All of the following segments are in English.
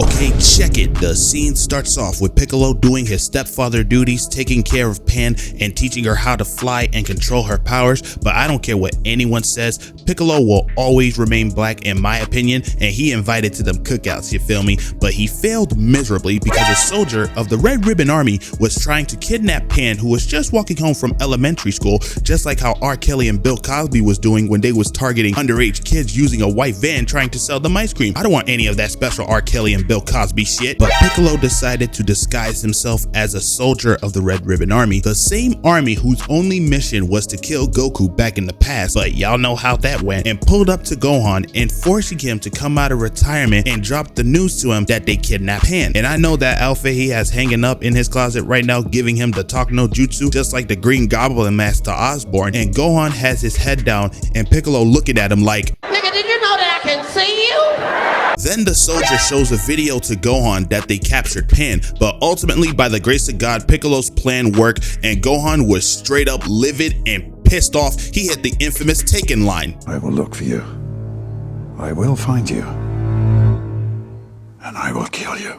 Okay, check it. The scene starts off with Piccolo doing his stepfather duties, taking care of Pan and teaching her how to fly and control her powers. But I don't care what anyone says, Piccolo will always remain black in my opinion, and he invited to them cookouts, you feel me? But he failed miserably because a soldier of the Red Ribbon Army was trying to kidnap Pan, who was just walking home from elementary school, just like how R. Kelly and Bill Cosby was doing when they was targeting underage kids using a white van trying to sell them ice cream. I don't want any of that special R. Kelly and Bill Cosby shit. But Piccolo decided to disguise himself as a soldier of the Red Ribbon Army, the same army whose only mission was to kill Goku back in the past, but y'all know how that went, and pulled up to Gohan and forcing him to come out of retirement and drop the news to him that they kidnapped Pan. And I know that outfit he has hanging up in his closet right now giving him the talk no jutsu, just like the Green Goblin mask to Osborn, and Gohan has his head down and Piccolo looking at him like, "Nigga, did you know that I can see you?" Then the soldier shows a video to Gohan that they captured Pan, but ultimately by the grace of God, Piccolo's plan worked and Gohan was straight up livid and pissed off. He hit the infamous Taken line. I will look for you. I will find you. And I will kill you.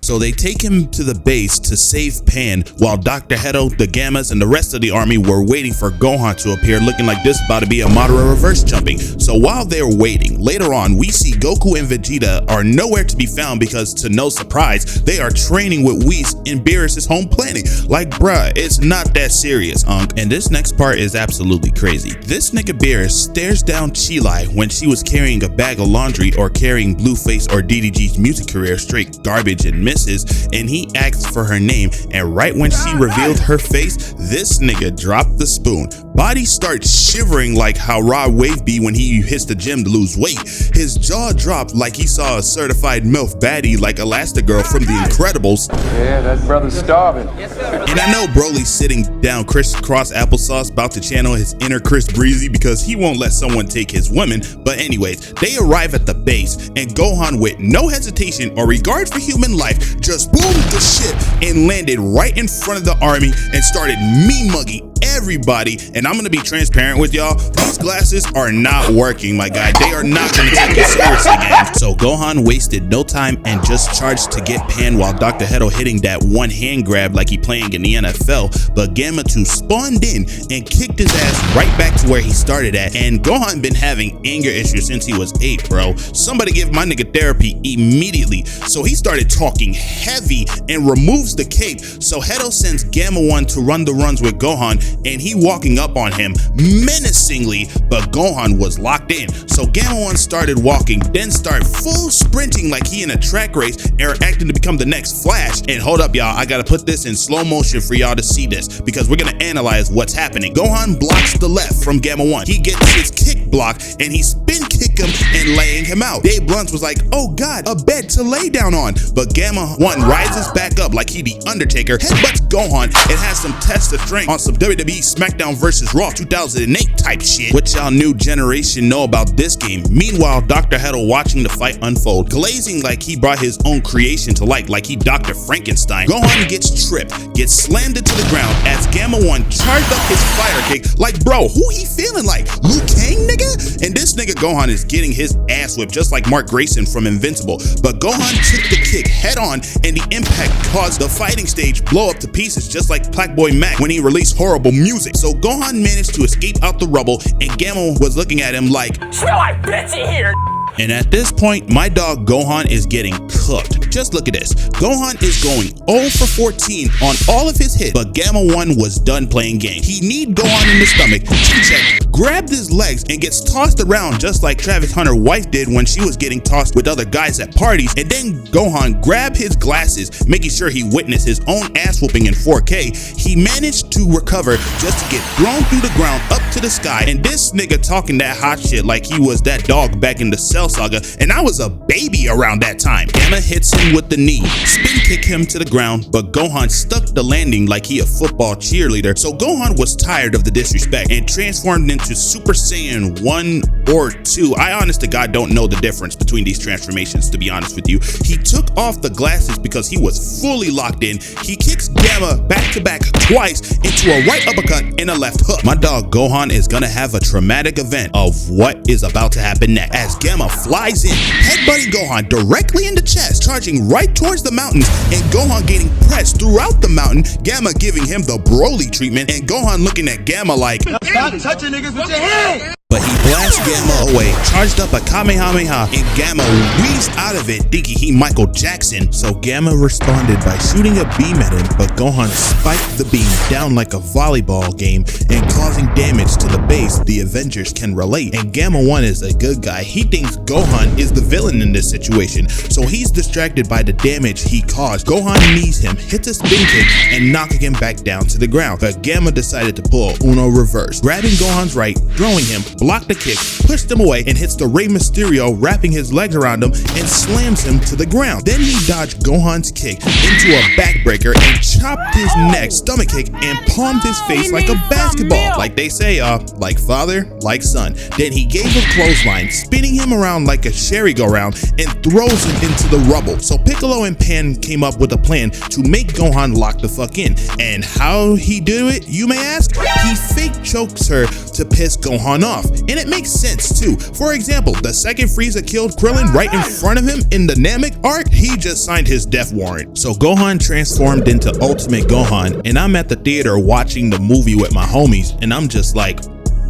So they take him to the base to save Pan, while Dr. Hedo, the Gammas, and the rest of the army were waiting for Gohan to appear, looking like this is about to be a moderate reverse jumping. So while they're waiting, later on we see Goku and Vegeta are nowhere to be found because, to no surprise, they are training with Whis in Beerus' home planet. Like, bruh, it's not that serious, Unc. And this next part is absolutely crazy. This nigga Beerus stares down Chilai when she was carrying a bag of laundry or carrying Blueface or DDG's music career straight garbage and and he asks for her name, and right when she revealed her face, this nigga dropped the spoon. Body starts shivering like how Rod Wave be when he hits the gym to lose weight. His jaw dropped like he saw a certified MILF baddie like Elastigirl from The Incredibles. Yeah, that brother's starving. And I know Broly's sitting down crisscross applesauce about to channel his inner Chris Breezy because he won't let someone take his women. But anyways, they arrive at the base and Gohan, with no hesitation or regard for human life, just boomed the ship and landed right in front of the army and started mean-mugging everybody. And I'm gonna be transparent with y'all, these glasses are not working, my guy. They are not gonna take you seriously, gang. So Gohan wasted no time and just charged to get Pan, while Dr. Hedo hitting that one hand grab like he playing in the NFL. But Gamma 2 spawned in and kicked his ass right back to where he started at. And Gohan been having anger issues since he was 8, bro. Somebody give my nigga therapy immediately. So he started talking heavy and removes the cape. So Hedo sends Gamma 1 to run the runs with Gohan, and he walking up on him menacingly, but Gohan was locked in. So Gamma 1 started walking, then start full sprinting like he in a track race and acting to become the next Flash. And hold up, y'all, I gotta put this in slow motion for y'all to see this because we're gonna analyze what's happening. Gohan blocks the left from Gamma 1. He gets his kick block and he spin kick him and laying him out. Dave Blunt was like, oh God, a bed to lay down on. But Gamma 1 rises back up like he the Undertaker, headbutts Gohan, and has some test of strength on some WWE SmackDown vs. Raw 2008 type shit. What y'all new generation know about this game? Meanwhile, Dr. Hedo watching the fight unfold, glazing like he brought his own creation to life, like he Dr. Frankenstein. Gohan gets tripped, gets slammed into the ground as Gamma 1 charged up his fire kick. Like, bro, who he feeling like? Liu Kang, nigga? And this nigga Gohan is getting his ass whipped just like Mark Grayson from Invincible. But Gohan took the kick head on, and the impact caused the fighting stage blow up to pieces just like Blackboy Mac when he released horrible music. So Gohan managed to escape out the rubble, and Gamma was looking at him like, "Smell like bitchy here." And at this point, my dog Gohan is getting cooked. Just look at this. Gohan is going 0 for 14 on all of his hits, but Gamma 1 was done playing games. He kneed Gohan in the stomach, chin-check, grabbed his legs, and gets tossed around just like Travis Hunter's wife did when she was getting tossed with other guys at parties. And then Gohan grabbed his glasses, making sure he witnessed his own ass whooping in 4K. He managed to recover just to get thrown through the ground up to the sky. And this nigga talking that hot shit like he was that dog back in the Cell Saga, and I was a baby around that time. Gamma hits him with the knee, spin kick him to the ground, but Gohan stuck the landing like he a football cheerleader. So Gohan was tired of the disrespect and transformed into Super Saiyan 1 or 2. I honest to God don't know the difference between these transformations, to be honest with you. He took off the glasses because he was fully locked in. He kicks Gamma back to back twice into a right uppercut and a left hook. My dog Gohan is gonna have a traumatic event of what is about to happen next, as Gamma flies in, headbutting Gohan directly in the chest, charging marching right towards the mountains, and Gohan getting pressed throughout the mountain, Gamma giving him the Broly treatment, and Gohan looking at Gamma like, "Stop touching niggas with your hand!" But he blasts Gamma away, charged up a Kamehameha, and Gamma wheezed out of it thinking he Michael Jackson. So Gamma responded by shooting a beam at him, but Gohan spiked the beam down like a volleyball game and causing damage to the base. The Avengers can relate, and Gamma 1 is a good guy. He thinks Gohan is the villain in this situation, so he's distracted by the damage he caused. Gohan knees him, hits a spin kick, and knocking him back down to the ground. But Gamma decided to pull a Uno reverse, grabbing Gohan's right, throwing him, blocked the kick, pushed him away, and hits the Rey Mysterio, wrapping his legs around him and slams him to the ground. Then he dodged Gohan's kick into a backbreaker and chopped his neck, stomach kick, and palmed his face like a basketball. Like they say, like father, like son. Then he gave a clothesline, spinning him around like a merry-go-round and throws him into the rubble. So Piccolo and Pan came up with a plan to make Gohan lock the fuck in. And how he do it, you may ask? He fake chokes her to piss Gohan off. And it makes sense too. For example, the second Frieza killed Krillin right in front of him in the Namek arc, he just signed his death warrant. So Gohan transformed into Ultimate Gohan, and I'm at the theater watching the movie with my homies, and I'm just like,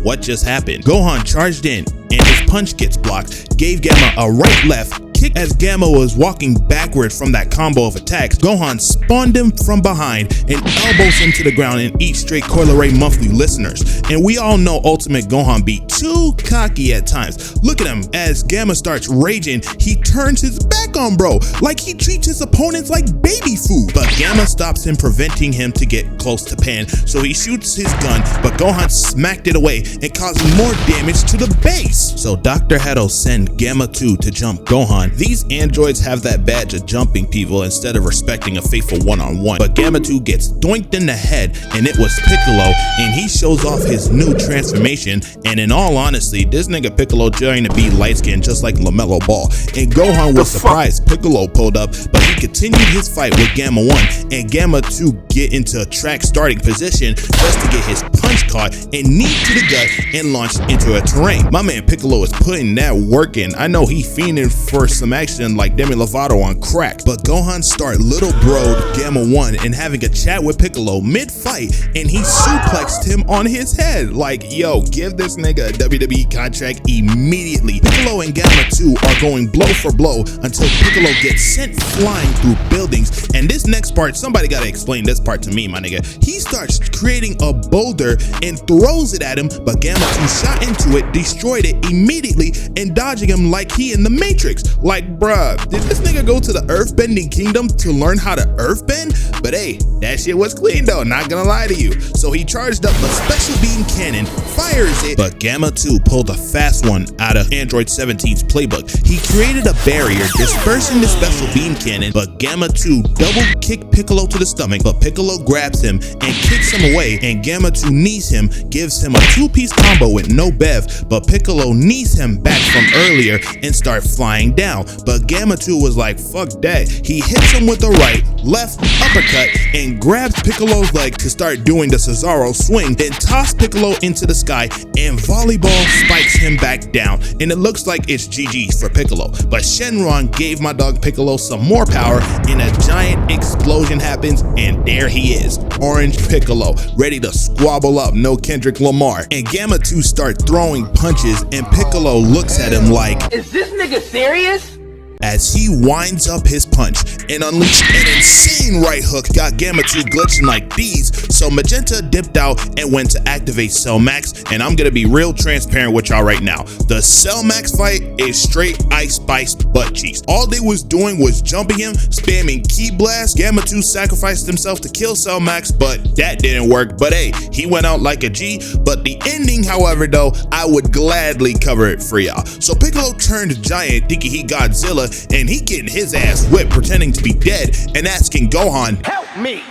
what just happened? Gohan charged in, and his punch gets blocked, gave Gamma a right-left kick. As Gamma was walking backward from that combo of attacks, Gohan spawned him from behind and elbows him to the ground and eats straight Coil Ray monthly listeners. And we all know Ultimate Gohan be too cocky at times. Look at him, as Gamma starts raging, he turns his back on bro, like he treats his opponents like baby food. But Gamma stops him, preventing him to get close to Pan, so he shoots his gun, but Gohan smacked it away and causing more damage to the base. So Dr. Hedo sent Gamma 2 to jump Gohan. These androids have that badge of jumping people instead of respecting a faithful one-on-one. But Gamma 2 gets doinked in the head, and it was Piccolo, and he shows off his new transformation. And in all honesty, this nigga Piccolo trying to be light-skinned just like LaMelo Ball. And Gohan was surprised Piccolo pulled up, but he continued his fight with Gamma 1, and Gamma 2 get into a track starting position just to get his punch caught and knee to the gut and launched into a terrain. My man Piccolo is putting that work in. I know he fiending for some action like Demi Lovato on crack, but Gohan start little bro Gamma 1 and having a chat with Piccolo mid-fight, and he suplexed him on his head. Like, yo, give this nigga a WWE contract immediately. Piccolo and Gamma 2 are going blow for blow until Piccolo gets sent flying through buildings. And this next part, somebody gotta explain this part to me, my nigga. He starts creating a boulder and throws it at him, but Gamma 2 shot into it, destroyed it immediately, and dodging him like he in the Matrix. Like, bruh, did this nigga go to the earthbending kingdom to learn how to earthbend? But hey, that shit was clean though, not gonna lie to you. So he charged up a special beam cannon, fires it, but Gamma 2 pulled a fast one out of Android 17's playbook. He created a barrier dispersing the special beam cannon, but Gamma 2 double kicked Piccolo to the stomach, but Piccolo grabs him and kicks him away, and Gamma 2 knees him, gives him a two-piece combo with no bev, but Piccolo knees him back from earlier and start flying down. But Gamma 2 was like, fuck that. He hits him with the right, left uppercut and grabs Piccolo's leg to start doing the Cesaro swing, then toss Piccolo into the sky and volleyball spikes him back down. And it looks like it's GG's for Piccolo. But Shenron gave my dog Piccolo some more power, and a giant explosion happens, and there he is, Orange Piccolo, ready to squabble up no Kendrick Lamar. And Gamma 2 start throwing punches, and Piccolo looks at him like, Is this nigga serious? as he winds up his punch and unleashed an insane right hook, got Gamma 2 glitching like these. So Magenta dipped out and went to activate Cell Max, and I'm gonna be real transparent with y'all right now. The Cell Max fight is straight ice spiced butt cheeks. All they was doing was jumping him, spamming Ki Blast. Gamma 2 sacrificed himself to kill Cell Max, but that didn't work. But hey, he went out like a G. But the ending, however, though, I would gladly cover it for y'all. So Piccolo turned giant thinking he Godzilla, and he getting his ass whipped pretending to be dead and asking Gohan, Help me!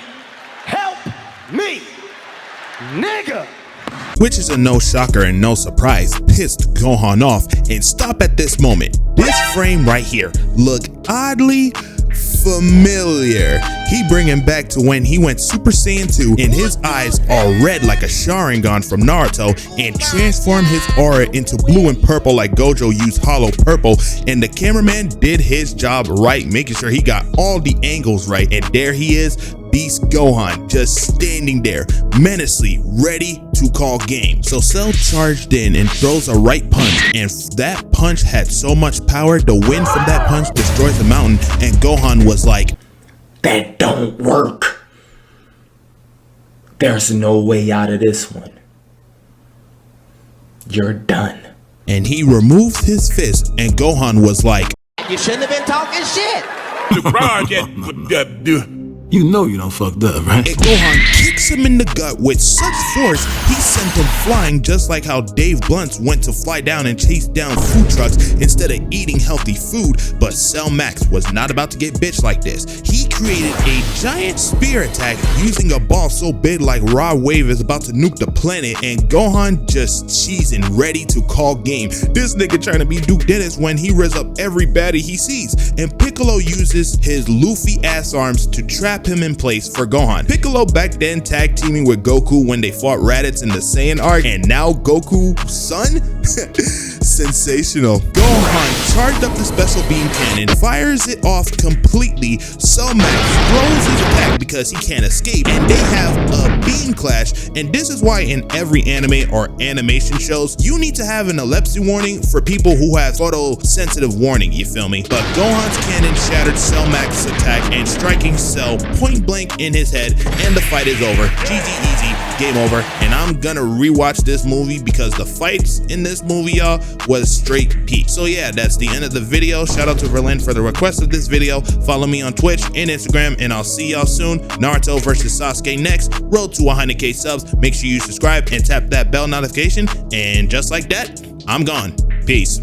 Help me! Nigga! which is a no shocker and no surprise pissed Gohan off. And stop at this moment. This frame right here look oddly familiar. He bring him back to when he went Super Saiyan 2 and his eyes are red like a Sharingan from Naruto, and transform his aura into blue and purple like Gojo used Hollow Purple. And the cameraman did his job right, making sure he got all the angles right. And there he is, Beast Gohan, just standing there, menacingly ready to call game. So Cell charged in and throws a right punch, and that punch had so much power, the wind from that punch destroys the mountain, and Gohan was like, "That don't work. There's no way out of this one. You're done." And he removed his fist, and Gohan was like, You shouldn't have been talking shit. You know you done fucked up, right? and Gohan kicks him in the gut with such force, he sent him flying, just like how Dave Blunt's went to fly down and chase down food trucks instead of eating healthy food. But Cell Max was not about to get bitched like this. He created a giant spear attack using a ball so big like Raw Wave is about to nuke the planet, and Gohan just cheesing, ready to call game. This nigga trying to be Duke Dennis when he riz up every baddie he sees, and Piccolo uses his Luffy ass arms to trap him in place for Gohan. Piccolo back then tag teaming with Goku when they fought Raditz in the Saiyan arc, and now Goku's son? Sensational. Gohan charged up the special beam cannon, fires it off completely. Cell Max throws his attack because he can't escape, and they have a beam clash. And this is why in every anime or animation shows, you need to have an epilepsy warning for people who have photosensitive warning, you feel me? But Gohan's cannon shattered Cell Max's attack and striking Cell point blank in his head, and the fight is over. GG easy, game over. And I'm gonna rewatch this movie because the fights in this movie, y'all, was straight peak. So yeah, that's the end of the video. Shout out to Verlin for the request of this video. Follow me on Twitch and Instagram, and I'll see y'all soon. Naruto versus Sasuke next. Road to 100k subs. Make sure you subscribe and tap that bell notification. And just like that, I'm gone. Peace.